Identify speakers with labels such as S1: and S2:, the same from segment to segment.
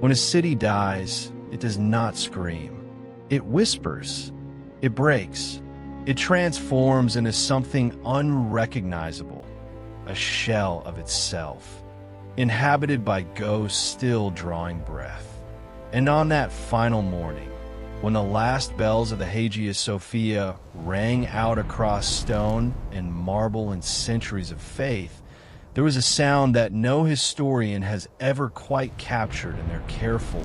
S1: When a city dies, it does not scream. It whispers. It breaks. It transforms into something unrecognizable, a shell of itself, inhabited by ghosts still drawing breath. And on that final morning, when the last bells of the Hagia Sophia rang out across stone and marble and centuries of faith, there was a sound that no historian has ever quite captured in their careful,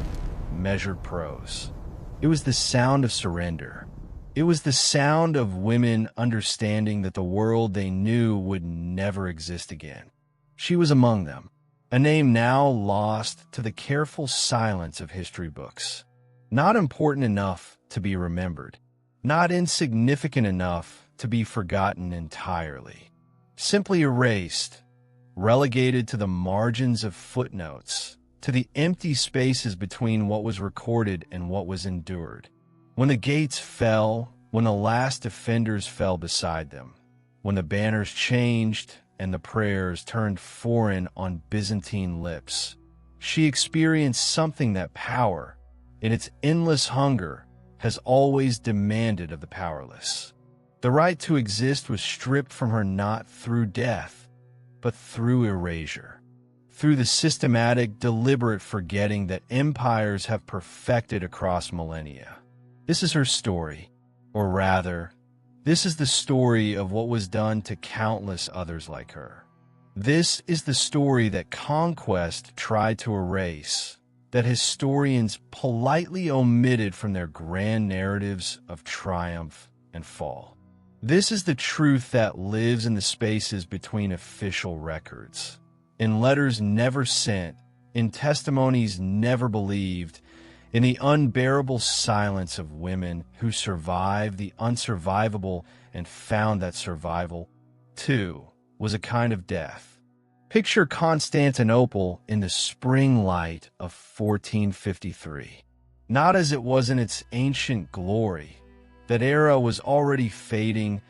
S1: measured prose. It was the sound of surrender. It was the sound of women understanding that the world they knew would never exist again. She was among them, a name now lost to the careful silence of history books. Not important enough to be remembered, not insignificant enough to be forgotten entirely. Simply erased, relegated to the margins of footnotes, to the empty spaces between what was recorded and what was endured. When the gates fell, when the last defenders fell beside them, when the banners changed and the prayers turned foreign on Byzantine lips, she experienced something that power, in its endless hunger, has always demanded of the powerless. The right to exist was stripped from her not through death, but through erasure, through the systematic, deliberate forgetting that empires have perfected across millennia. This is her story, or rather, this is the story of what was done to countless others like her. This is the story that conquest tried to erase, that historians politely omitted from their grand narratives of triumph and fall. This is the truth that lives in the spaces between official records, in letters never sent, in testimonies never believed, in the unbearable silence of women who survived the unsurvivable and found that survival, too, was a kind of death. Picture Constantinople in the spring light of 1453. Not as it was in its ancient glory. That era was already fading,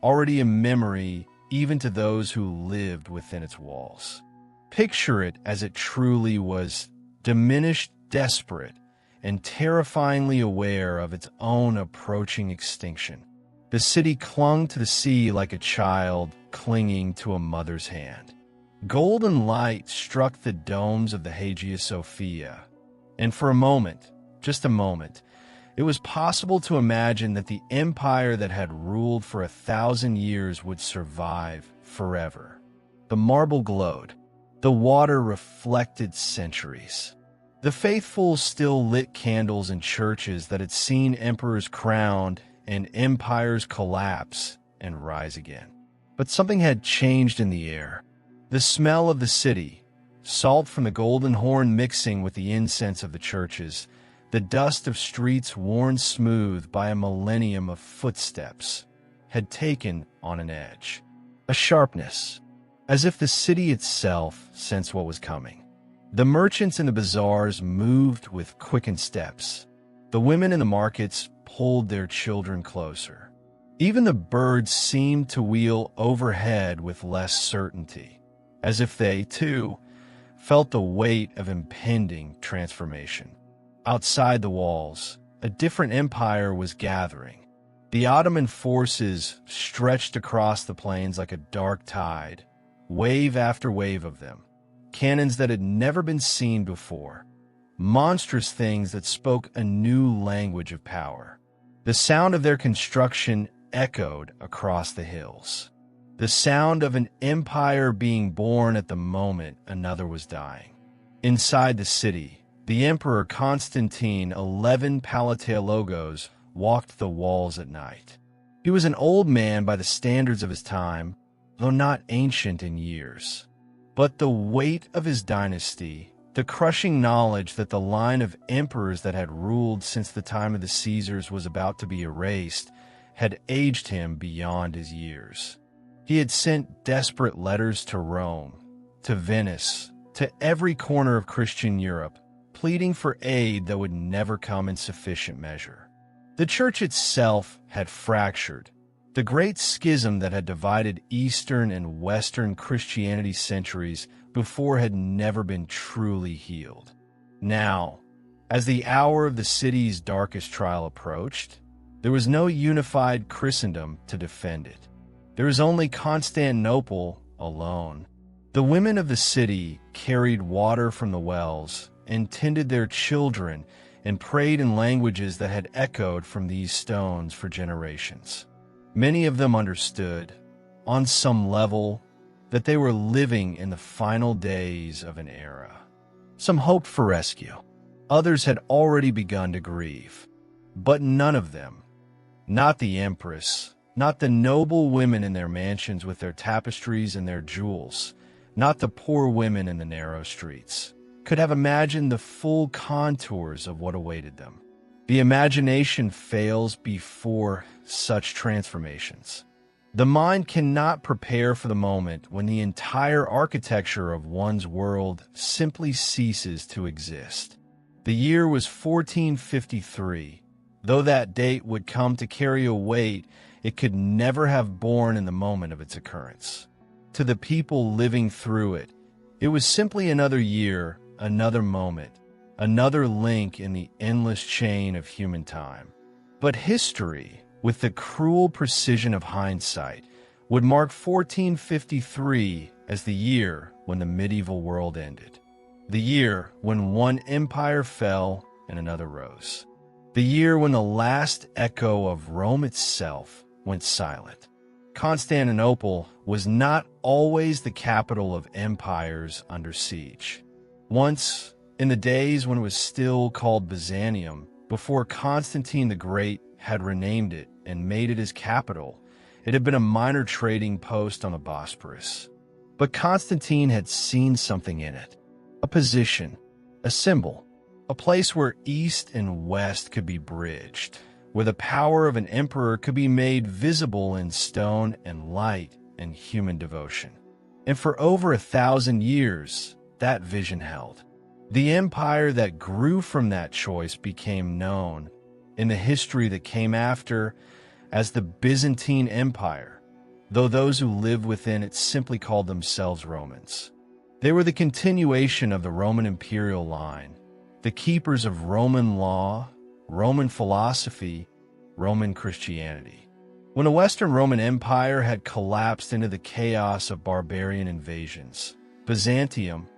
S1: already a memory even to those who lived within its walls. Picture it as it truly was, diminished, desperate, and terrifyingly aware of its own approaching extinction. The city clung to the sea like a child clinging to a mother's hand. Golden light struck the domes of the Hagia Sophia, and for a moment, just a moment, it was possible to imagine that the empire that had ruled for 1,000 years would survive forever. The marble glowed. The water reflected centuries. The faithful still lit candles in churches that had seen emperors crowned and empires collapse and rise again. But something had changed in the air. The smell of the city, salt from the golden horn mixing with the incense of the churches, the dust of streets worn smooth by a millennium of footsteps, had taken on an edge, a sharpness, as if the city itself sensed what was coming. The merchants in the bazaars moved with quickened steps. The women in the markets pulled their children closer. Even the birds seemed to wheel overhead with less certainty, as if they, too, felt the weight of impending transformation. Outside the walls, a different empire was gathering. The Ottoman forces stretched across the plains like a dark tide, wave after wave of them. Cannons that had never been seen before, monstrous things that spoke a new language of power. The sound of their construction echoed across the hills. The sound of an empire being born at the moment another was dying. Inside the city, the Emperor Constantine 11 Palateologos walked the walls at night. He was an old man by the standards of his time, though not ancient in years. But the weight of his dynasty, the crushing knowledge that the line of emperors that had ruled since the time of the Caesars was about to be erased, had aged him beyond his years. He had sent desperate letters to Rome, to Venice, to every corner of Christian Europe, pleading for aid that would never come in sufficient measure. The church itself had fractured. The great schism that had divided Eastern and Western Christianity centuries before had never been truly healed. Now, as the hour of the city's darkest trial approached, there was no unified Christendom to defend it. There was only Constantinople alone. The women of the city carried water from the wells and tended their children and prayed in languages that had echoed from these stones for generations. Many of them understood, on some level, that they were living in the final days of an era. Some hoped for rescue. Others had already begun to grieve. But none of them, not the empress, not the noble women in their mansions with their tapestries and their jewels, not the poor women in the narrow streets, could have imagined the full contours of what awaited them. The imagination fails before such transformations. The mind cannot prepare for the moment when the entire architecture of one's world simply ceases to exist. The year was 1453. Though that date would come to carry a weight it could never have borne in the moment of its occurrence. To the people living through it, it was simply another year, another moment, another link in the endless chain of human time. But history, with the cruel precision of hindsight, would mark 1453 as the year when the medieval world ended. The year when one empire fell and another rose. The year when the last echo of Rome itself went silent. Constantinople was not always the capital of empires under siege. Once, in the days when it was still called Byzantium, before Constantine the Great had renamed it and made it his capital, it had been a minor trading post on the Bosporus. But Constantine had seen something in it. A position, a symbol, a place where East and West could be bridged, where the power of an emperor could be made visible in stone and light and human devotion. And for over 1,000 years, that vision held. The empire that grew from that choice became known, in the history that came after, as the Byzantine Empire, though those who lived within it simply called themselves Romans. They were the continuation of the Roman imperial line, the keepers of Roman law, Roman philosophy, Roman Christianity. When the Western Roman Empire had collapsed into the chaos of barbarian invasions, Byzantium,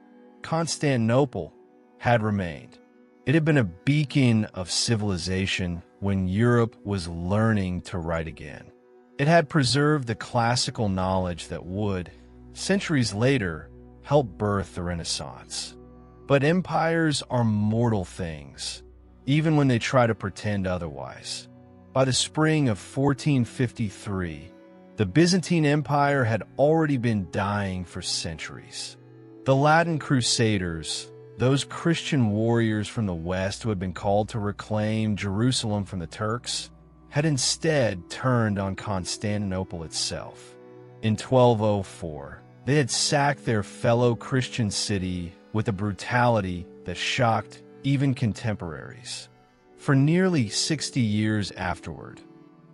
S1: Constantinople, had remained. It had been a beacon of civilization when Europe was learning to write again. It had preserved the classical knowledge that would, centuries later, help birth the Renaissance. But empires are mortal things, even when they try to pretend otherwise. By the spring of 1453, the Byzantine Empire had already been dying for centuries. The Latin Crusaders, those Christian warriors from the West who had been called to reclaim Jerusalem from the Turks, had instead turned on Constantinople itself. In 1204, they had sacked their fellow Christian city with a brutality that shocked even contemporaries. For nearly 60 years afterward,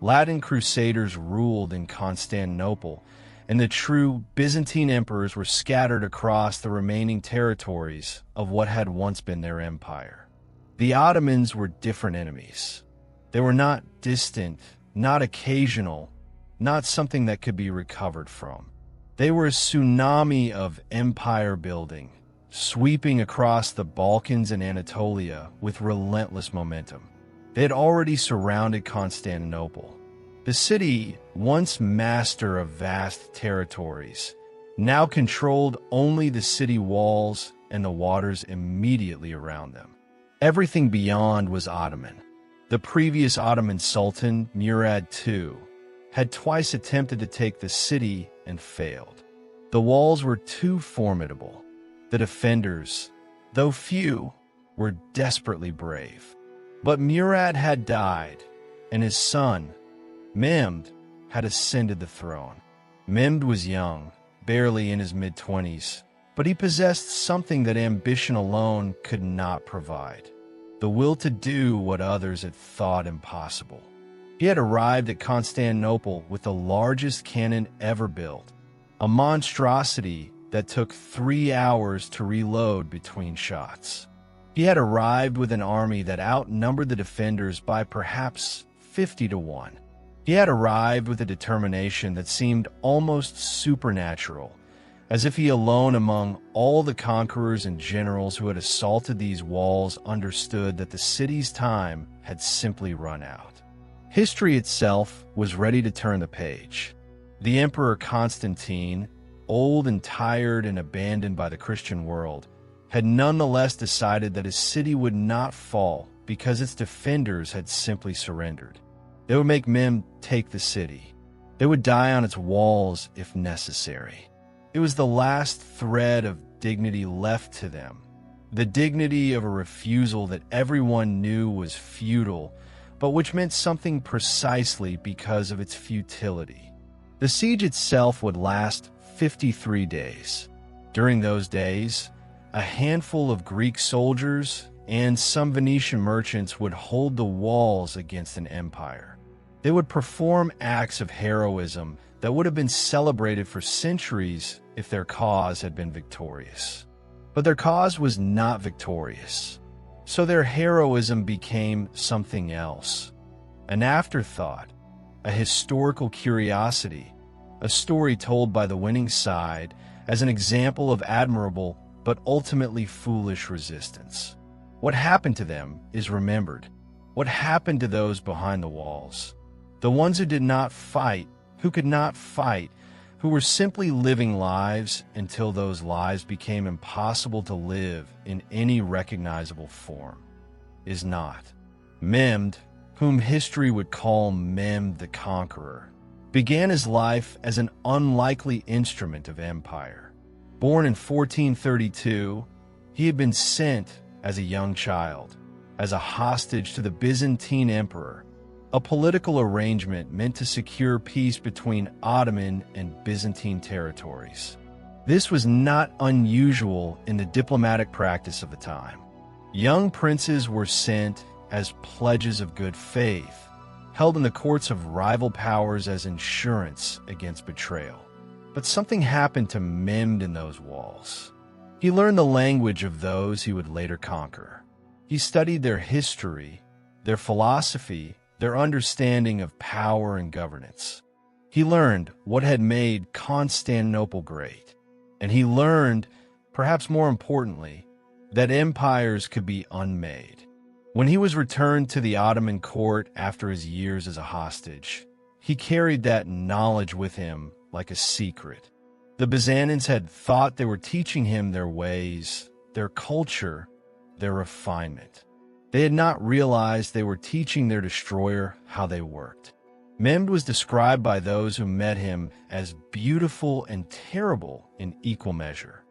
S1: Latin Crusaders ruled in Constantinople, and the true Byzantine emperors were scattered across the remaining territories of what had once been their empire. The Ottomans were different enemies. They were not distant, not occasional, not something that could be recovered from. They were a tsunami of empire building, sweeping across the Balkans and Anatolia with relentless momentum. They had already surrounded Constantinople. The city, once master of vast territories, now controlled only the city walls and the waters immediately around them. Everything beyond was Ottoman. The previous Ottoman Sultan, Mehmed II, had twice attempted to take the city and failed. The walls were too formidable. The defenders, though few, were desperately brave. But Murad had died, and his son, Mehmed, had ascended the throne. Mehmed was young, barely in his mid-20s, but he possessed something that ambition alone could not provide: the will to do what others had thought impossible. He had arrived at Constantinople with the largest cannon ever built, a monstrosity that took 3 hours to reload between shots. He had arrived with an army that outnumbered the defenders by perhaps 50 to 1. He had arrived with a determination that seemed almost supernatural, as if he alone among all the conquerors and generals who had assaulted these walls understood that the city's time had simply run out. History itself was ready to turn the page. The Emperor Constantine, old and tired and abandoned by the Christian world, had nonetheless decided that his city would not fall because its defenders had simply surrendered. They would make Mehmed take the city. They would die on its walls if necessary. It was the last thread of dignity left to them, the dignity of a refusal that everyone knew was futile, but which meant something precisely because of its futility. The siege itself would last 53 days. During those days, a handful of Greek soldiers and some Venetian merchants would hold the walls against an empire. They would perform acts of heroism that would have been celebrated for centuries if their cause had been victorious. But their cause was not victorious, so their heroism became something else, an afterthought, a historical curiosity, a story told by the winning side as an example of admirable but ultimately foolish resistance. What happened to them is remembered. What happened to those behind the walls? The ones who did not fight, who could not fight, who were simply living lives until those lives became impossible to live in any recognizable form, is not. Mehmed, whom history would call Mehmed the Conqueror, began his life as an unlikely instrument of empire. Born in 1432, he had been sent as a young child, as a hostage to the Byzantine emperor, a political arrangement meant to secure peace between Ottoman and Byzantine territories. This was not unusual in the diplomatic practice of the time. Young princes were sent as pledges of good faith, held in the courts of rival powers as insurance against betrayal. But something happened to Mehmed in those walls. He learned the language of those he would later conquer. He studied their history, their philosophy, their understanding of power and governance. He learned what had made Constantinople great, and he learned, perhaps more importantly, that empires could be unmade. When he was returned to the Ottoman court after his years as a hostage, he carried that knowledge with him like a secret. The Byzantines had thought they were teaching him their ways, their culture, their refinement. They had not realized they were teaching their destroyer how they worked. Mehmed was described by those who met him as beautiful and terrible in equal measure.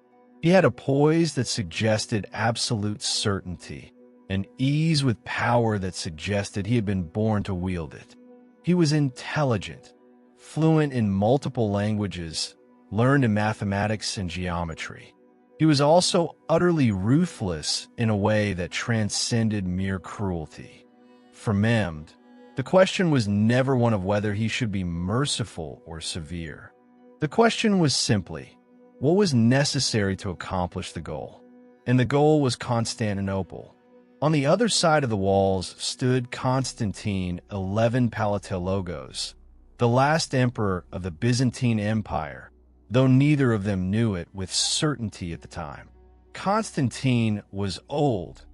S1: He had a poise that suggested absolute certainty, an ease with power that suggested he had been born to wield it. He was intelligent, fluent in multiple languages, learned in mathematics and geometry. He was also utterly ruthless in a way that transcended mere cruelty. For Mehmed, the question was never one of whether he should be merciful or severe. The question was simply, what was necessary to accomplish the goal? And the goal was Constantinople. On the other side of the walls stood Constantine XI Palaiologos, the last emperor of the Byzantine Empire, though neither of them knew it with certainty at the time. Constantine was old,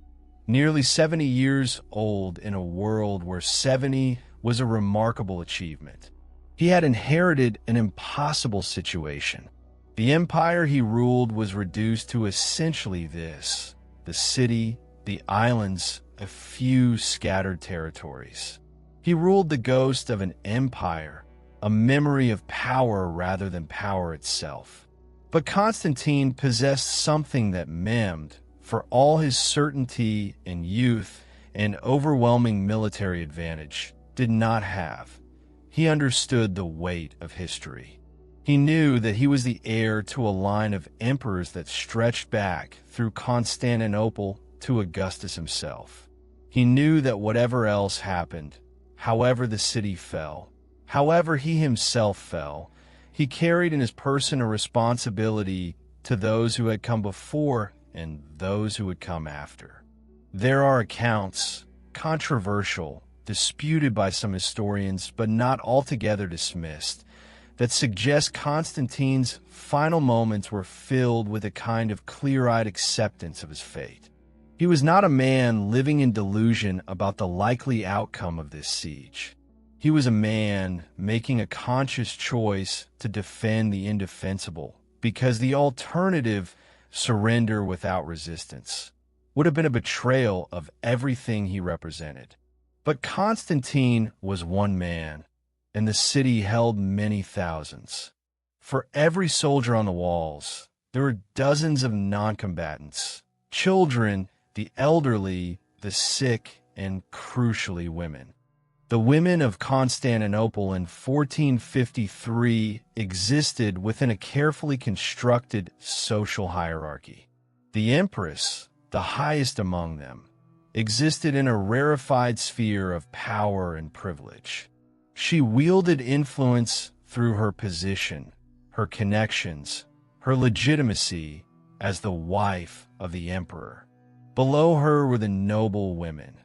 S1: nearly 70 years old in a world where 70 was a remarkable achievement. He had inherited an impossible situation. The empire he ruled was reduced to essentially this: the city, the islands, a few scattered territories. He ruled the ghost of an empire, a memory of power rather than power itself. But Constantine possessed something that Mehmed, for all his certainty and youth and overwhelming military advantage, did not have. He understood the weight of history. He knew that he was the heir to a line of emperors that stretched back through Constantinople to Augustus himself. He knew that whatever else happened, however the city fell, however he himself fell, he carried in his person a responsibility to those who had come before and those who would come after. There are accounts, controversial, disputed by some historians, but not altogether dismissed, that suggest Constantine's final moments were filled with a kind of clear-eyed acceptance of his fate. He was not a man living in delusion about the likely outcome of this siege. He was a man making a conscious choice to defend the indefensible, because the alternative, surrender without resistance, would have been a betrayal of everything he represented. But Constantine was one man, and the city held many thousands. For every soldier on the walls, there were dozens of non-combatants, children, the elderly, the sick, and crucially women. The women of Constantinople in 1453 existed within a carefully constructed social hierarchy. The empress, the highest among them, existed in a rarefied sphere of power and privilege. She wielded influence through her position, her connections, her legitimacy as the wife of the emperor. Below her were the noble women,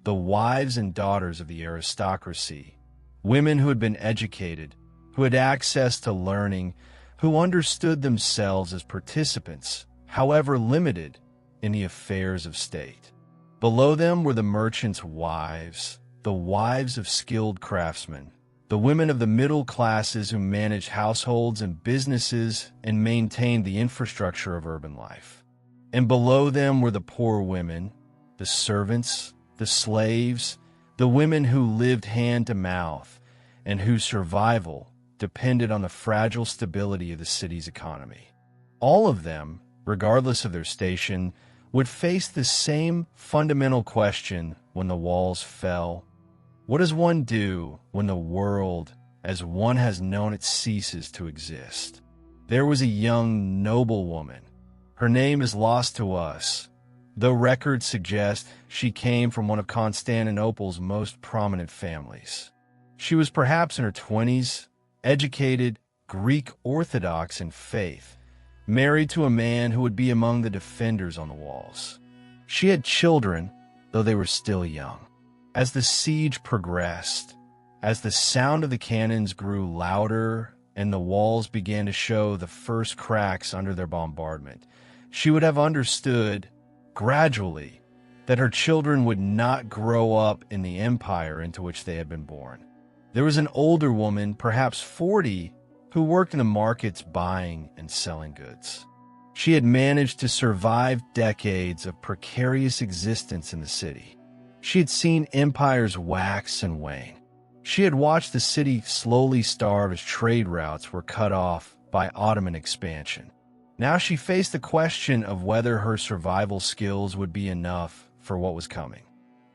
S1: the wives and daughters of the aristocracy, women who had been educated, who had access to learning, who understood themselves as participants, however limited, in the affairs of state. Below them were the merchants' wives, the wives of skilled craftsmen, the women of the middle classes who managed households and businesses and maintained the infrastructure of urban life. And below them were the poor women, the servants, the slaves, the women who lived hand to mouth and whose survival depended on the fragile stability of the city's economy. All of them, regardless of their station, would face the same fundamental question when the walls fell. What does one do when the world, as one has known it, ceases to exist? There was a young noblewoman. Her name is lost to us, though records suggest she came from one of Constantinople's most prominent families. She was perhaps in her 20s, educated, Greek Orthodox in faith, married to a man who would be among the defenders on the walls. She had children, though they were still young. As the siege progressed, as the sound of the cannons grew louder and the walls began to show the first cracks under their bombardment, she would have understood, gradually, that her children would not grow up in the empire into which they had been born. There was an older woman, perhaps 40, who worked in the markets buying and selling goods. She had managed to survive decades of precarious existence in the city. She had seen empires wax and wane. She had watched the city slowly starve as trade routes were cut off by Ottoman expansion. Now she faced the question of whether her survival skills would be enough for what was coming.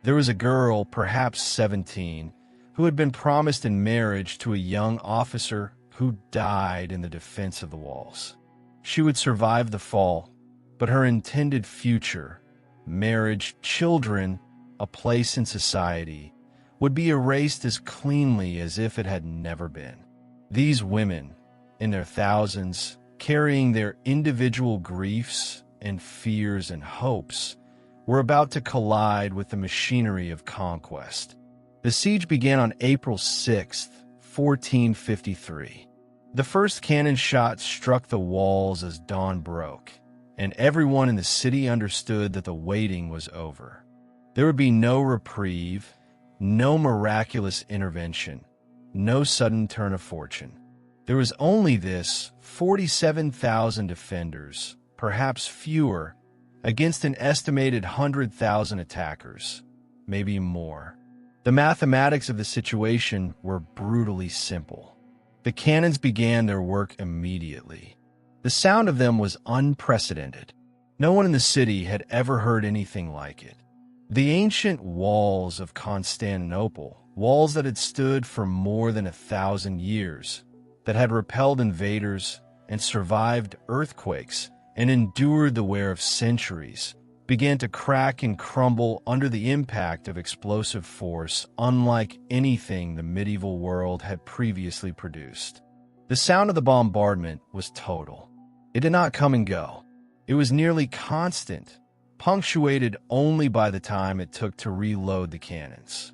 S1: There was a girl, perhaps 17, who had been promised in marriage to a young officer who died in the defense of the walls. She would survive the fall, but her intended future, marriage, children, a place in society, would be erased as cleanly as if it had never been. These women, in their thousands, carrying their individual griefs and fears and hopes, were about to collide with the machinery of conquest. The siege began on April 6, 1453. The first cannon shot struck the walls as dawn broke, and everyone in the city understood that the waiting was over. There would be no reprieve, no miraculous intervention, no sudden turn of fortune. There was only this 47,000 defenders, perhaps fewer, against an estimated 100,000 attackers, maybe more. The mathematics of the situation were brutally simple. The cannons began their work immediately. The sound of them was unprecedented. No one in the city had ever heard anything like it. The ancient walls of Constantinople, walls that had stood for more than 1,000 years, that had repelled invaders and survived earthquakes and endured the wear of centuries, began to crack and crumble under the impact of explosive force unlike anything the medieval world had previously produced. The sound of the bombardment was total. It did not come and go. It was nearly constant, punctuated only by the time it took to reload the cannons.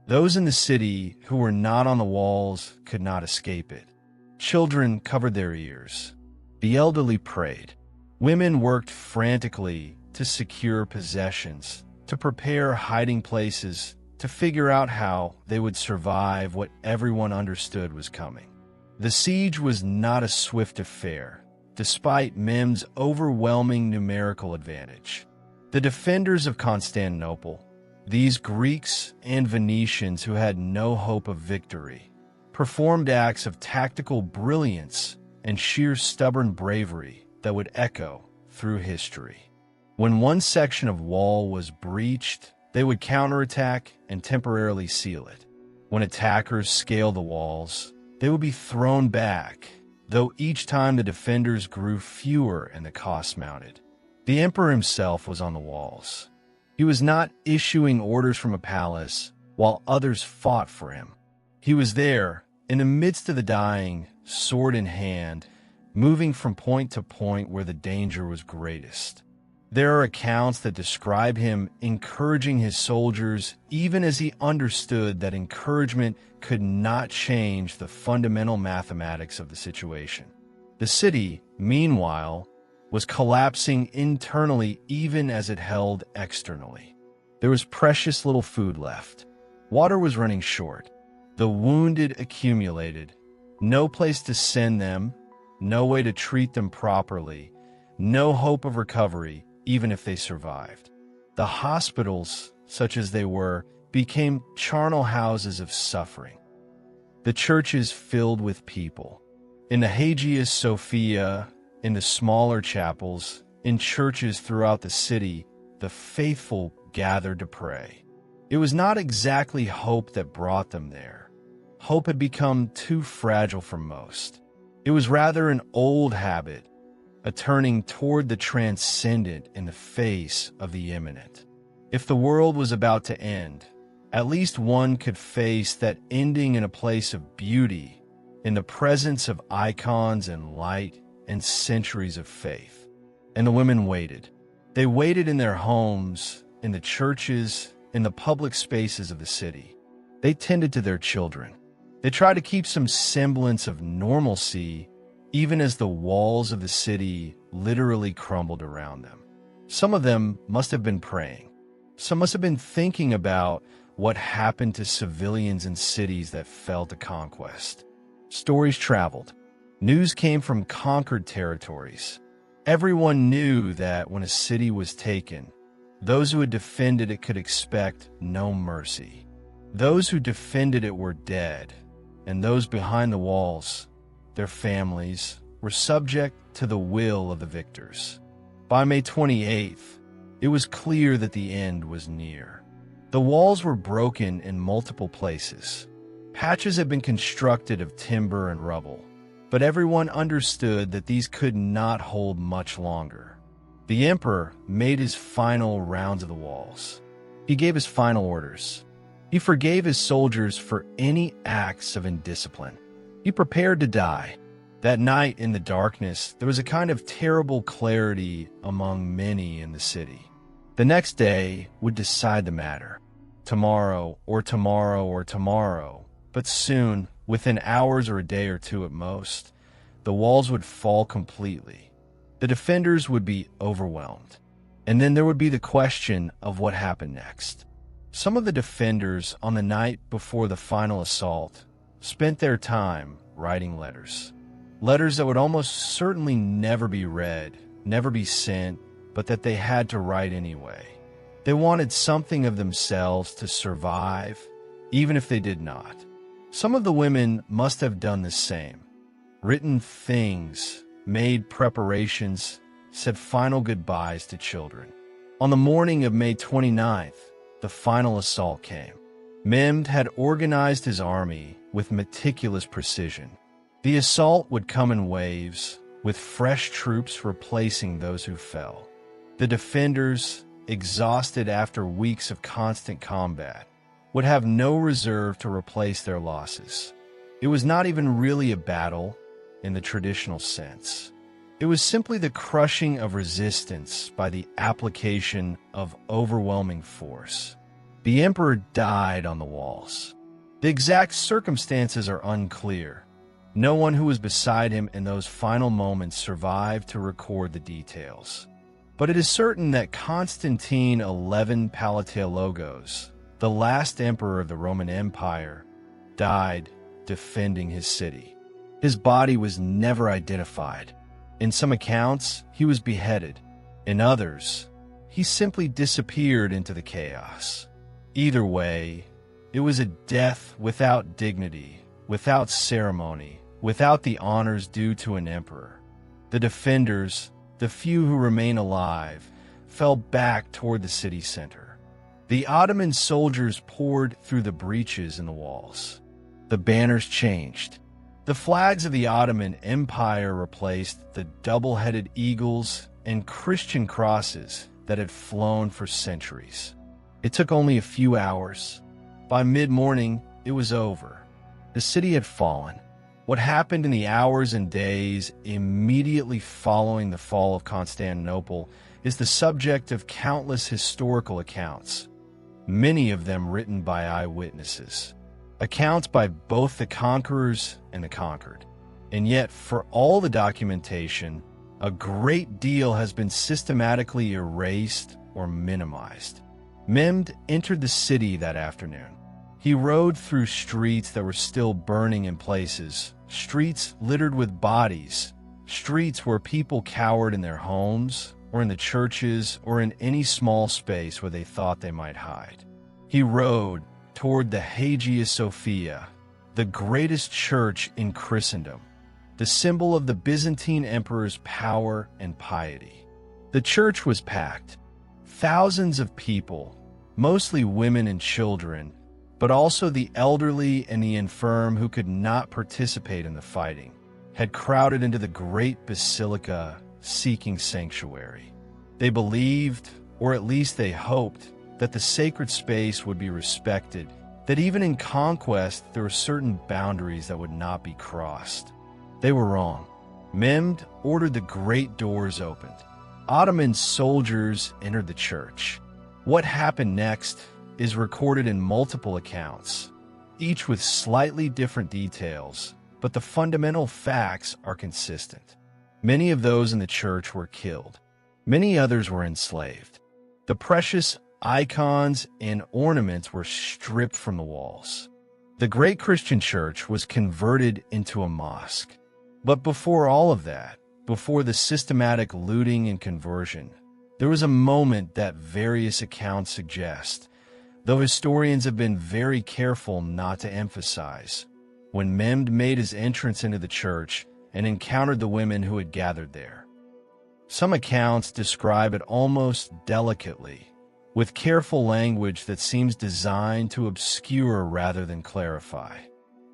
S1: Those in the city who were not on the walls could not escape it. Children covered their ears. The elderly prayed. Women worked frantically to secure possessions, to prepare hiding places, to figure out how they would survive what everyone understood was coming. The siege was not a swift affair, despite Mehmed's overwhelming numerical advantage. The defenders of Constantinople, these Greeks and Venetians who had no hope of victory, performed acts of tactical brilliance and sheer stubborn bravery that would echo through history. When one section of wall was breached, they would counterattack and temporarily seal it. When attackers scaled the walls, they would be thrown back, though each time the defenders grew fewer and the costs mounted. The emperor himself was on the walls. He was not issuing orders from a palace while others fought for him. He was there, in the midst of the dying, sword in hand, moving from point to point where the danger was greatest. There are accounts that describe him encouraging his soldiers even as he understood that encouragement could not change the fundamental mathematics of the situation. The city, meanwhile, was collapsing internally even as it held externally. There was precious little food left. Water was running short. The wounded accumulated. No place to send them, no way to treat them properly, no hope of recovery, even if they survived. The hospitals, such as they were, became charnel houses of suffering. The churches filled with people. In the Hagia Sophia, in the smaller chapels, in churches throughout the city, the faithful gathered to pray. It was not exactly hope that brought them there. Hope had become too fragile for most. It was rather an old habit, a turning toward the transcendent in the face of the imminent. If the world was about to end, at least one could face that ending in a place of beauty, in the presence of icons and light and centuries of faith. And the women waited. They waited in their homes, in the churches, in the public spaces of the city. They tended to their children. They tried to keep some semblance of normalcy, even as the walls of the city literally crumbled around them. Some of them must have been praying. Some must have been thinking about what happened to civilians in cities that fell to conquest. Stories traveled. News came from conquered territories. Everyone knew that when a city was taken, those who had defended it could expect no mercy. Those who defended it were dead, and those behind the walls, their families, were subject to the will of the victors. By May 28th, it was clear that the end was near. The walls were broken in multiple places. Patches had been constructed of timber and rubble, but everyone understood that these could not hold much longer. The emperor made his final rounds of the walls. He gave his final orders. He forgave his soldiers for any acts of indiscipline. He prepared to die. That night in the darkness, there was a kind of terrible clarity among many in the city. The next day would decide the matter. Tomorrow, or tomorrow, or tomorrow. But soon, within hours or a day or two at most, the walls would fall completely. The defenders would be overwhelmed. And then there would be the question of what happened next. Some of the defenders, on the night before the final assault, spent their time writing letters. Letters that would almost certainly never be read, never be sent, but that they had to write anyway. They wanted something of themselves to survive, even if they did not. Some of the women must have done the same. Written things, made preparations, said final goodbyes to children. On the morning of May 29th, the final assault came. Mehmed had organized his army with meticulous precision. The assault would come in waves, with fresh troops replacing those who fell. The defenders, exhausted after weeks of constant combat, would have no reserve to replace their losses. It was not even really a battle in the traditional sense. It was simply the crushing of resistance by the application of overwhelming force. The emperor died on the walls. The exact circumstances are unclear. No one who was beside him in those final moments survived to record the details. But it is certain that Constantine XI Palaiologos, the last emperor of the Roman Empire, died defending his city. His body was never identified. In some accounts, he was beheaded. In others, he simply disappeared into the chaos. Either way, it was a death without dignity, without ceremony, without the honors due to an emperor. The defenders, the few who remain alive, fell back toward the city center. The Ottoman soldiers poured through the breaches in the walls. The banners changed. The flags of the Ottoman Empire replaced the double-headed eagles and Christian crosses that had flown for centuries. It took only a few hours. By mid-morning, it was over. The city had fallen. What happened in the hours and days immediately following the fall of Constantinople is the subject of countless historical accounts, many of them written by eyewitnesses. Accounts by both the conquerors and the conquered. And yet, for all the documentation, a great deal has been systematically erased or minimized. Mehmed entered the city that afternoon. He rode through streets that were still burning in places, streets littered with bodies, streets where people cowered in their homes, or in the churches, or in any small space where they thought they might hide. He rode toward the Hagia Sophia, the greatest church in Christendom, the symbol of the Byzantine emperor's power and piety. The church was packed. Thousands of people, mostly women and children, but also the elderly and the infirm who could not participate in the fighting, had crowded into the great basilica seeking sanctuary. They believed, or at least they hoped, that the sacred space would be respected, that even in conquest there were certain boundaries that would not be crossed. They were wrong. Mehmed ordered the great doors opened. Ottoman soldiers entered the church. What happened next is recorded in multiple accounts, each with slightly different details, but the fundamental facts are consistent. Many of those in the church were killed. Many others were enslaved. The precious icons and ornaments were stripped from the walls. The great Christian church was converted into a mosque. But before all of that, before the systematic looting and conversion, there was a moment that various accounts suggest, though historians have been very careful not to emphasize, when Mehmed made his entrance into the church and encountered the women who had gathered there. Some accounts describe it almost delicately, with careful language that seems designed to obscure rather than clarify.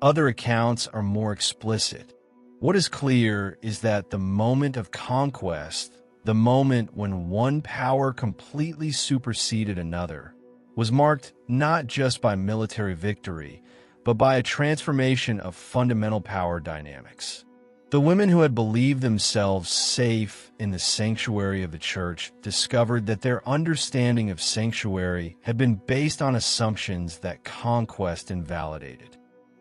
S1: Other accounts are more explicit. What is clear is that the moment of conquest, the moment when one power completely superseded another, was marked not just by military victory, but by a transformation of fundamental power dynamics. The women who had believed themselves safe in the sanctuary of the church discovered that their understanding of sanctuary had been based on assumptions that conquest invalidated.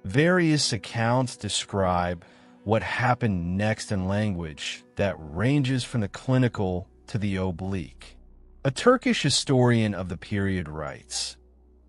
S1: Various accounts describe what happened next in language that ranges from the clinical to the oblique. A Turkish historian of the period writes,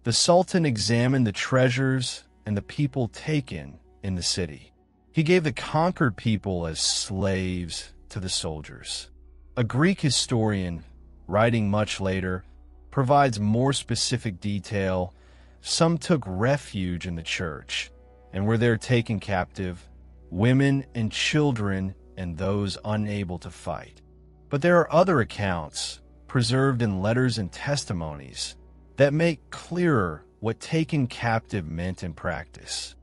S1: "The Sultan examined the treasures and the people taken in the city. He gave the conquered people as slaves to the soldiers." A Greek historian, writing much later, provides more specific detail. Some took refuge in the church and were there taken captive, women and children and those unable to fight. But there are other accounts, preserved in letters and testimonies, that make clearer what taken captive meant in practice.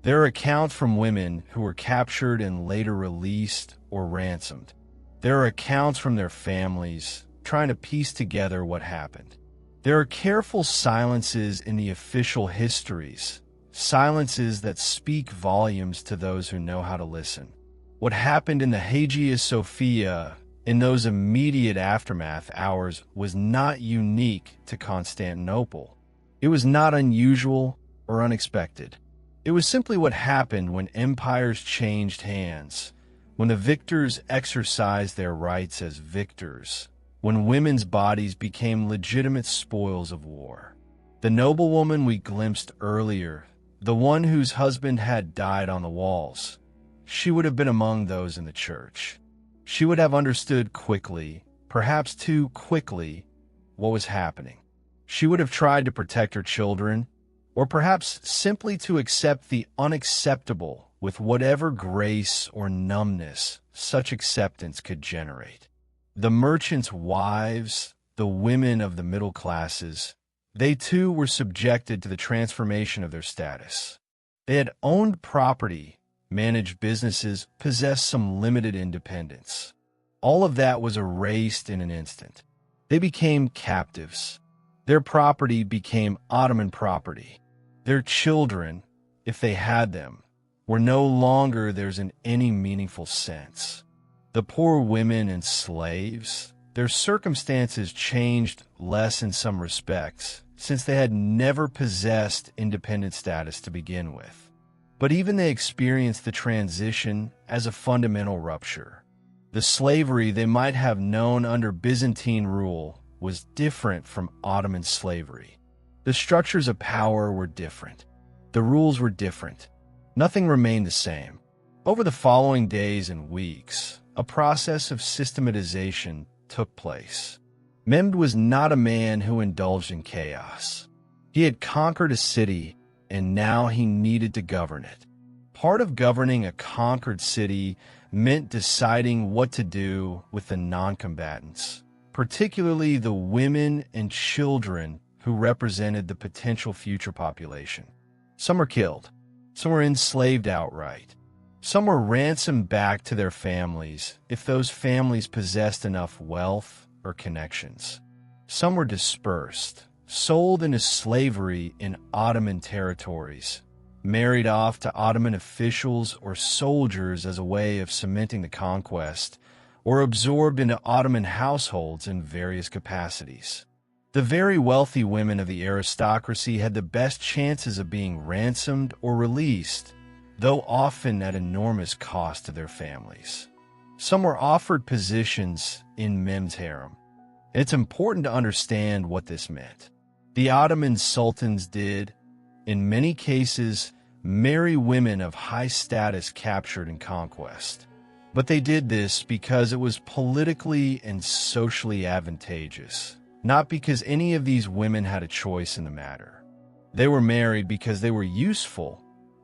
S1: There are accounts from women who were captured and later released or ransomed. There are accounts from their families trying to piece together what happened. There are careful silences in the official histories, silences that speak volumes to those who know how to listen. What happened in the Hagia Sophia in those immediate aftermath hours was not unique to Constantinople. It was not unusual or unexpected. It was simply what happened when empires changed hands, when the victors exercised their rights as victors, when women's bodies became legitimate spoils of war. The noblewoman we glimpsed earlier, the one whose husband had died on the walls, she would have been among those in the church. She would have understood quickly, perhaps too quickly, what was happening. She would have tried to protect her children, or perhaps simply to accept the unacceptable with whatever grace or numbness such acceptance could generate. The merchants' wives, the women of the middle classes, they too were subjected to the transformation of their status. They had owned property, managed businesses, possessed some limited independence. All of that was erased in an instant. They became captives. Their property became Ottoman property. Their children, if they had them, were no longer theirs in any meaningful sense. The poor women and slaves, their circumstances changed less in some respects, since they had never possessed independent status to begin with. But even they experienced the transition as a fundamental rupture. The slavery they might have known under Byzantine rule was different from Ottoman slavery. The structures of power were different. The rules were different. Nothing remained the same. Over the following days and weeks, a process of systematization took place. Mehmed was not a man who indulged in chaos. He had conquered a city, and now he needed to govern it. Part of governing a conquered city meant deciding what to do with the non-combatants, particularly the women and children who represented the potential future population. Some were killed. Some were enslaved outright. Some were ransomed back to their families if those families possessed enough wealth or connections. Some were dispersed, sold into slavery in Ottoman territories, married off to Ottoman officials or soldiers as a way of cementing the conquest, or absorbed into Ottoman households in various capacities. The very wealthy women of the aristocracy had the best chances of being ransomed or released, though often at enormous cost to their families. Some were offered positions in Mehmed's harem. It's important to understand what this meant. The Ottoman sultans did, in many cases, marry women of high status captured in conquest. But they did this because it was politically and socially advantageous, not because any of these women had a choice in the matter. They were married because they were useful,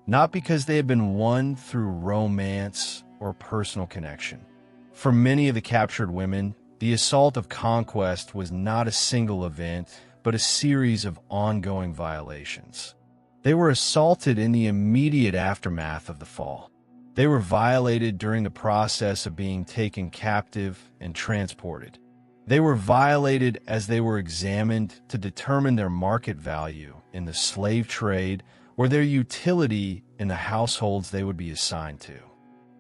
S1: not because they had been won through romance or personal connection. For many of the captured women, the assault of conquest was not a single event, but a series of ongoing violations. They were assaulted in the immediate aftermath of the fall. They were violated during the process of being taken captive and transported. They were violated as they were examined to determine their market value in the slave trade or their utility in the households they would be assigned to.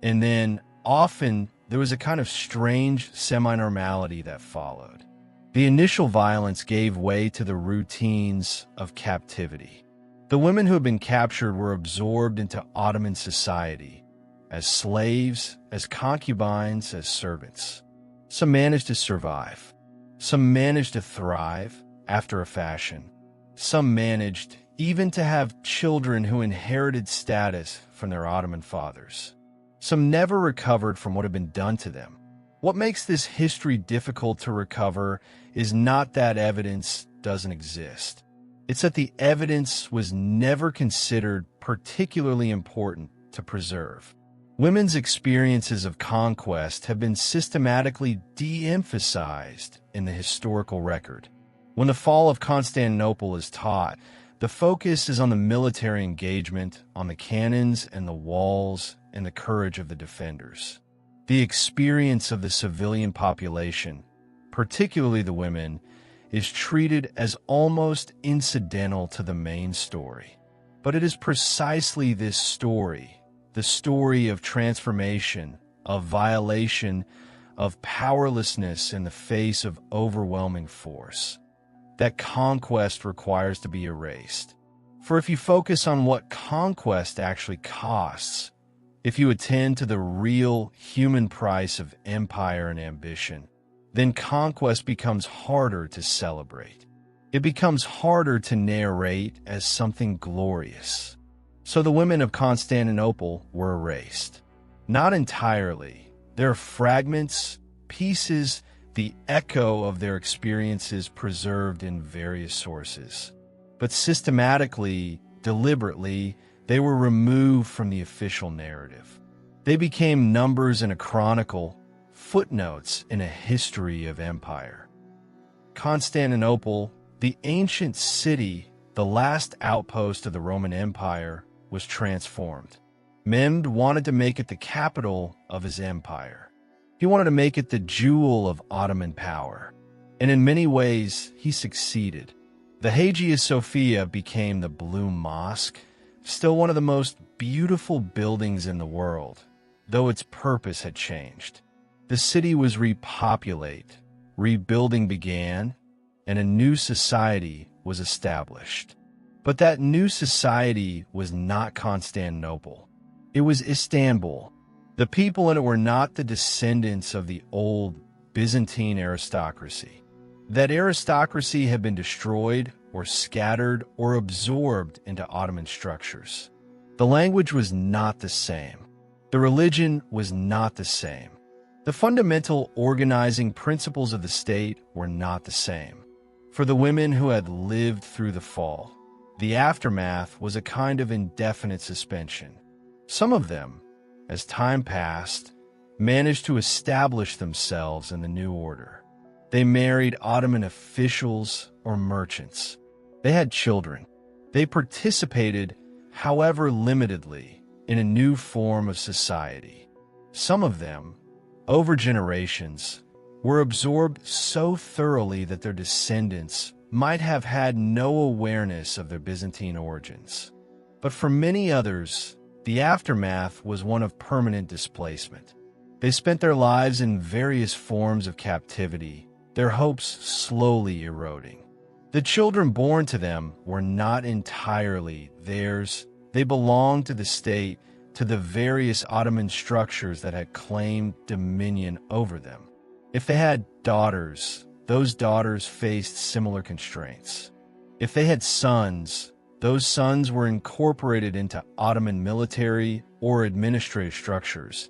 S1: And then, often, there was a kind of strange semi-normality that followed. The initial violence gave way to the routines of captivity. The women who had been captured were absorbed into Ottoman society, as slaves, as concubines, as servants. Some managed to survive. Some managed to thrive after a fashion. Some managed even to have children who inherited status from their Ottoman fathers. Some never recovered from what had been done to them. What makes this history difficult to recover is not that evidence doesn't exist. It's that the evidence was never considered particularly important to preserve. Women's experiences of conquest have been systematically de-emphasized in the historical record. When the fall of Constantinople is taught, the focus is on the military engagement, on the cannons and the walls, and the courage of the defenders. The experience of the civilian population, particularly the women, is treated as almost incidental to the main story. But it is precisely this story, the story of transformation, a violation of powerlessness in the face of overwhelming force. That conquest requires to be erased. For if you focus on what conquest actually costs, if you attend to the real human price of empire and ambition, then conquest becomes harder to celebrate. It becomes harder to narrate as something glorious. So the women of Constantinople were erased. Not entirely. There are fragments, pieces, the echo of their experiences preserved in various sources. But systematically, deliberately, they were removed from the official narrative. They became numbers in a chronicle, footnotes in a history of empire. Constantinople, the ancient city, the last outpost of the Roman Empire, was transformed. Mehmed wanted to make it the capital of his empire. He wanted to make it the jewel of Ottoman power. And in many ways, he succeeded. The Hagia Sophia became the Blue Mosque, still one of the most beautiful buildings in the world, though its purpose had changed. The city was repopulated, rebuilding began, and a new society was established. But that new society was not Constantinople. It was Istanbul. The people in it were not the descendants of the old Byzantine aristocracy. That aristocracy had been destroyed or scattered or absorbed into Ottoman structures. The language was not the same. The religion was not the same. The fundamental organizing principles of the state were not the same. For the women who had lived through the fall, the aftermath was a kind of indefinite suspension. Some of them, as time passed, managed to establish themselves in the new order. They married Ottoman officials or merchants. They had children. They participated, however limitedly, in a new form of society. Some of them, over generations, were absorbed so thoroughly that their descendants might have had no awareness of their Byzantine origins. But for many others, the aftermath was one of permanent displacement. They spent their lives in various forms of captivity, their hopes slowly eroding. The children born to them were not entirely theirs. They belonged to the state, to the various Ottoman structures that had claimed dominion over them. If they had daughters, those daughters faced similar constraints. If they had sons, those sons were incorporated into Ottoman military or administrative structures,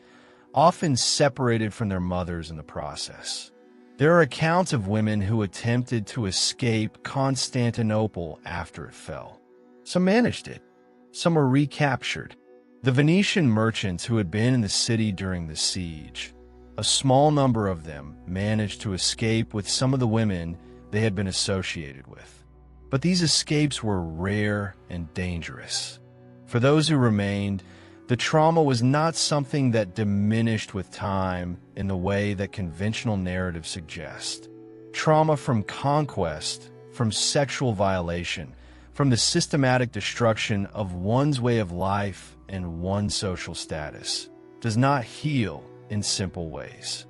S1: often separated from their mothers in the process. There are accounts of women who attempted to escape Constantinople after it fell. Some managed it. Some were recaptured. The Venetian merchants who had been in the city during the siege, a small number of them managed to escape with some of the women they had been associated with. But these escapes were rare and dangerous. For those who remained, the trauma was not something that diminished with time in the way that conventional narratives suggest. Trauma from conquest, from sexual violation, from the systematic destruction of one's way of life and one's social status, does not heal in simple ways.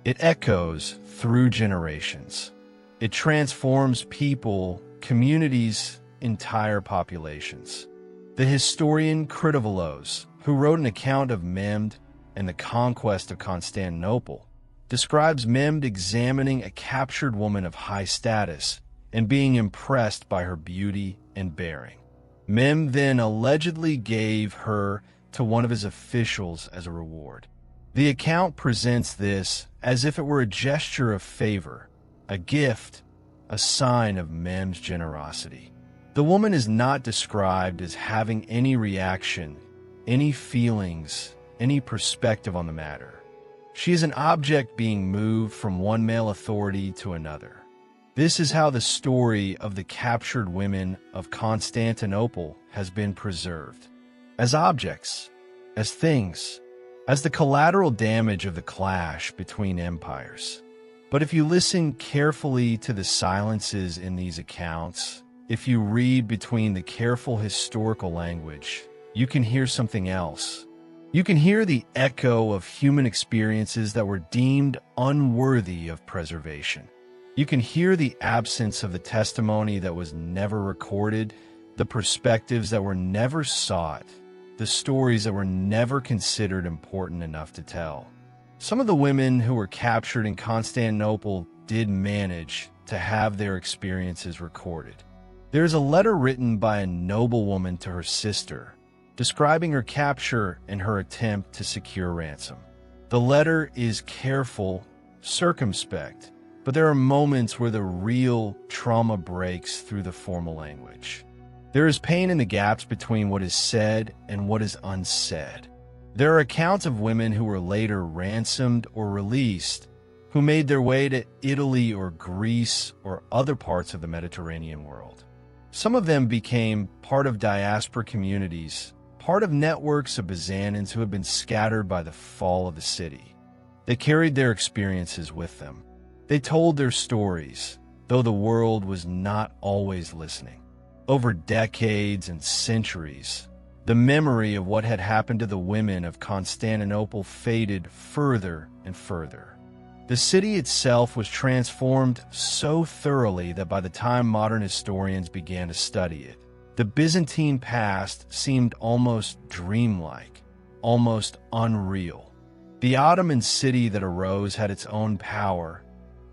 S1: It echoes through generations. It transforms people, communities, entire populations. The historian Kritovalos, who wrote an account of Mehmed and the conquest of Constantinople, describes Mehmed examining a captured woman of high status and being impressed by her beauty and bearing. Mehmed then allegedly gave her to one of his officials as a reward. The account presents this as if it were a gesture of favor, a gift, a sign of Mehmed's generosity. The woman is not described as having any reaction, any feelings, any perspective on the matter. She is an object being moved from one male authority to another. This is how the story of the captured women of Constantinople has been preserved. As objects, as things, as the collateral damage of the clash between empires. But if you listen carefully to the silences in these accounts, if you read between the careful historical language, you can hear something else. You can hear the echo of human experiences that were deemed unworthy of preservation. You can hear the absence of the testimony that was never recorded, the perspectives that were never sought, the stories that were never considered important enough to tell. Some of the women who were captured in Constantinople did manage to have their experiences recorded. There is a letter written by a noblewoman to her sister, describing her capture and her attempt to secure ransom. The letter is careful, circumspect, but there are moments where the real trauma breaks through the formal language. There is pain in the gaps between what is said and what is unsaid. There are accounts of women who were later ransomed or released, who made their way to Italy or Greece or other parts of the Mediterranean world. Some of them became part of diaspora communities, part of networks of Byzantines who had been scattered by the fall of the city. They carried their experiences with them. They told their stories, though the world was not always listening. Over decades and centuries, the memory of what had happened to the women of Constantinople faded further and further. The city itself was transformed so thoroughly that by the time modern historians began to study it, the Byzantine past seemed almost dreamlike, almost unreal. The Ottoman city that arose had its own power,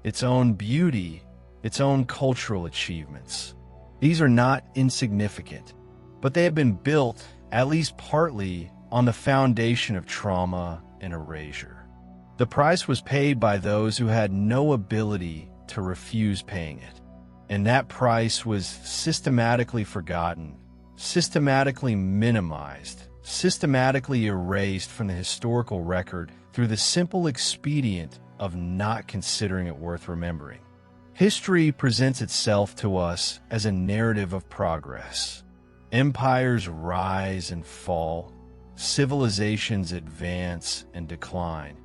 S1: its own beauty, its own cultural achievements. These are not insignificant, but they have been built, at least partly, on the foundation of trauma and erasure. The price was paid by those who had no ability to refuse paying it. And that price was systematically forgotten, systematically minimized, systematically erased from the historical record through the simple expedient of not considering it worth remembering. History presents itself to us as a narrative of progress. Empires rise and fall, civilizations advance and decline.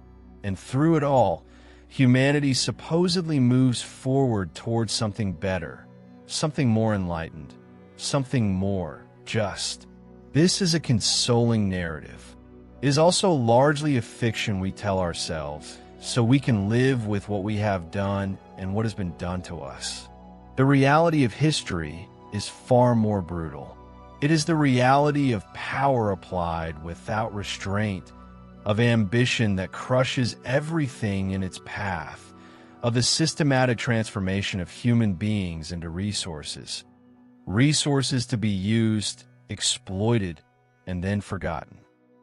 S1: And through it all, humanity supposedly moves forward towards something better, something more enlightened, something more just. This is a consoling narrative. It is also largely a fiction we tell ourselves, so we can live with what we have done and what has been done to us. The reality of history is far more brutal. It is the reality of power applied without restraint, of ambition that crushes everything in its path, of the systematic transformation of human beings into resources. Resources to be used, exploited, and then forgotten.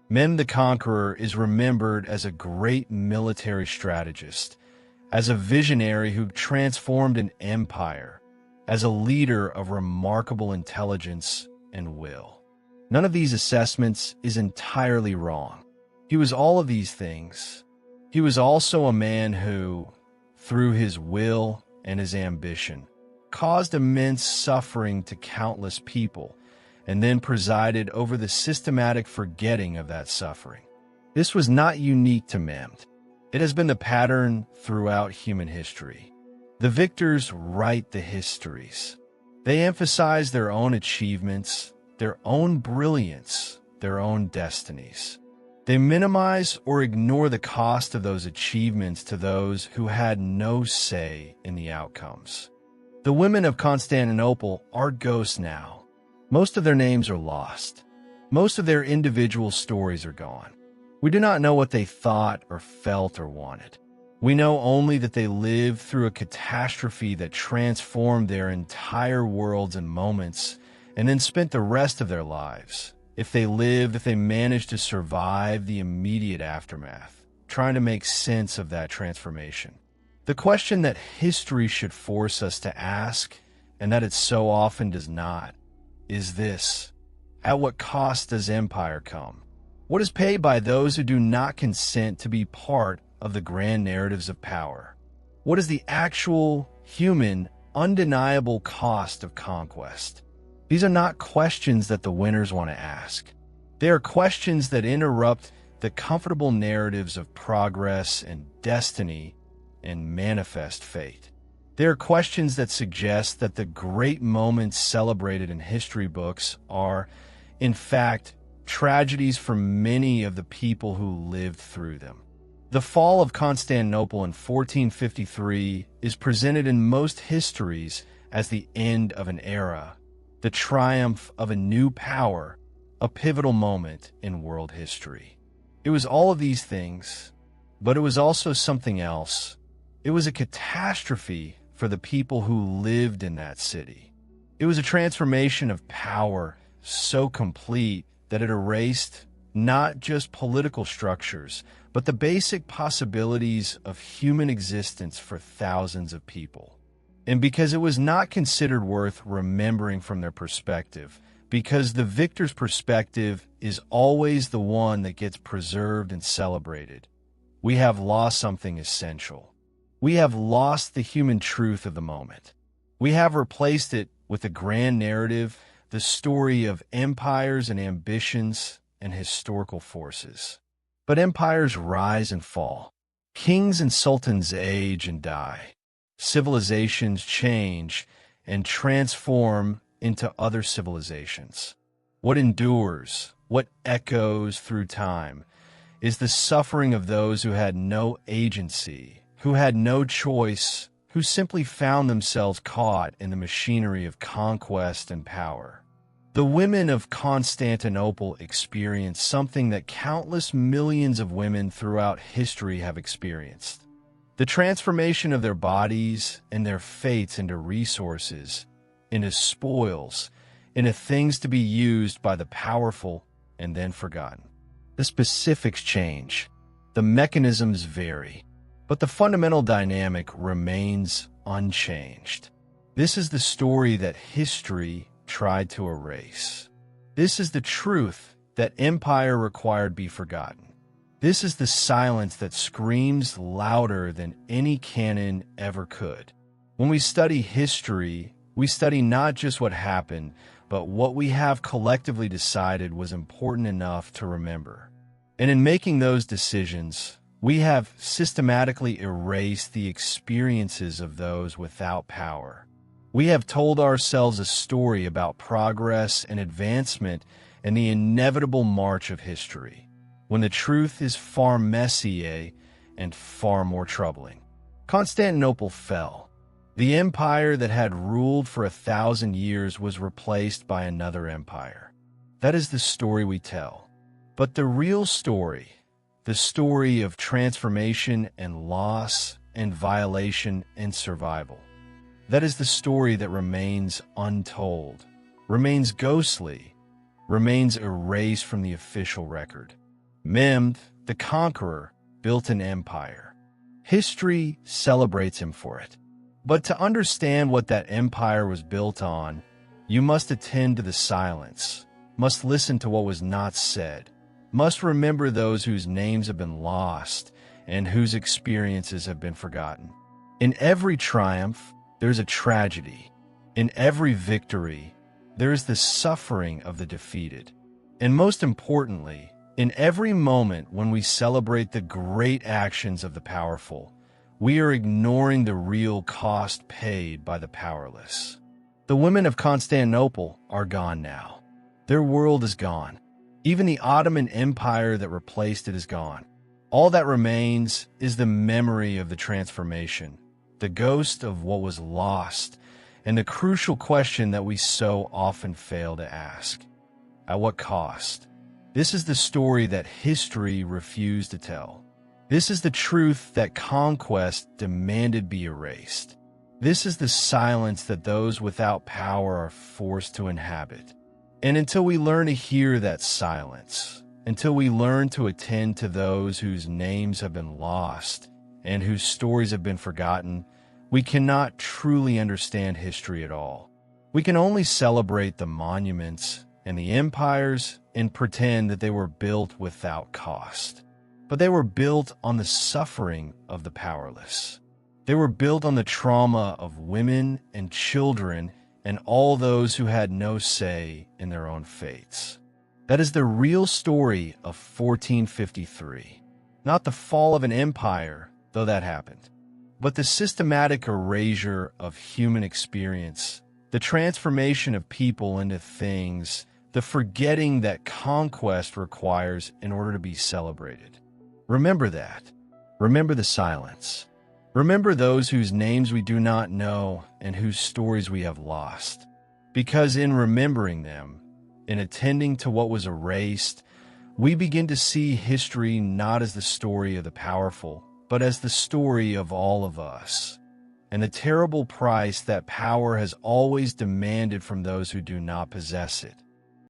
S1: Mehmed the Conqueror is remembered as a great military strategist, as a visionary who transformed an empire, as a leader of remarkable intelligence and will. None of these assessments is entirely wrong. He was all of these things. He was also a man who, through his will and his ambition, caused immense suffering to countless people, and then presided over the systematic forgetting of that suffering. This was not unique to Mehmed. It has been the pattern throughout human history. The victors write the histories. They emphasize their own achievements, their own brilliance, their own destinies. They minimize or ignore the cost of those achievements to those who had no say in the outcomes. The women of Constantinople are ghosts now. Most of their names are lost. Most of their individual stories are gone. We do not know what they thought or felt or wanted. We know only that they lived through a catastrophe that transformed their entire worlds in moments and then spent the rest of their lives, if they managed to survive the immediate aftermath, trying to make sense of that transformation. The question that history should force us to ask, and that it so often does not, is this: at what cost does empire come? What is paid by those who do not consent to be part of the grand narratives of power? What is the actual, human, undeniable cost of conquest? These are not questions that the winners want to ask. They are questions that interrupt the comfortable narratives of progress and destiny and manifest fate. They are questions that suggest that the great moments celebrated in history books are, in fact, tragedies for many of the people who lived through them. The fall of Constantinople in 1453 is presented in most histories as the end of an era, the triumph of a new power, a pivotal moment in world history. It was all of these things, but it was also something else. It was a catastrophe for the people who lived in that city. It was a transformation of power so complete that it erased not just political structures, but the basic possibilities of human existence for thousands of people. And because it was not considered worth remembering from their perspective, because the victor's perspective is always the one that gets preserved and celebrated, we have lost something essential. We have lost the human truth of the moment. We have replaced it with a grand narrative, the story of empires and ambitions and historical forces. But empires rise and fall. Kings and sultans age and die. Civilizations change and transform into other civilizations. What endures, what echoes through time, is the suffering of those who had no agency, who had no choice, who simply found themselves caught in the machinery of conquest and power. The women of Constantinople experienced something that countless millions of women throughout history have experienced: the transformation of their bodies and their fates into resources, into spoils, into things to be used by the powerful and then forgotten. The specifics change, the mechanisms vary, but the fundamental dynamic remains unchanged. This is the story that history tried to erase. This is the truth that empire required be forgotten. This is the silence that screams louder than any cannon ever could. When we study history, we study not just what happened, but what we have collectively decided was important enough to remember. And in making those decisions, we have systematically erased the experiences of those without power. We have told ourselves a story about progress and advancement and the inevitable march of history, when the truth is far messier and far more troubling. Constantinople fell. The empire that had ruled for 1,000 years was replaced by another empire. That is the story we tell. But the real story, the story of transformation and loss and violation and survival, that is the story that remains untold, remains ghostly, remains erased from the official record. Mehmed, the conqueror, built an empire. History celebrates him for it. But to understand what that empire was built on, you must attend to the silence, must listen to what was not said, must remember those whose names have been lost and whose experiences have been forgotten. In every triumph, there's a tragedy. In every victory, there is the suffering of the defeated. And most importantly, in every moment when we celebrate the great actions of the powerful, we are ignoring the real cost paid by the powerless. The women of Constantinople are gone now. Their world is gone. Even the Ottoman Empire that replaced it is gone. All that remains is the memory of the transformation, the ghost of what was lost, and the crucial question that we so often fail to ask: at what cost? This is the story that history refused to tell. This is the truth that conquest demanded be erased. This is the silence that those without power are forced to inhabit. And until we learn to hear that silence, until we learn to attend to those whose names have been lost and whose stories have been forgotten, we cannot truly understand history at all. We can only celebrate the monuments and the empires and pretend that they were built without cost. But they were built on the suffering of the powerless. They were built on the trauma of women and children and all those who had no say in their own fates. That is the real story of 1453. Not the fall of an empire, though that happened, but the systematic erasure of human experience, the transformation of people into things the forgetting that conquest requires in order to be celebrated. Remember that. Remember the silence. Remember those whose names we do not know and whose stories we have lost. Because in remembering them, in attending to what was erased, we begin to see history not as the story of the powerful, but as the story of all of us, and the terrible price that power has always demanded from those who do not possess it.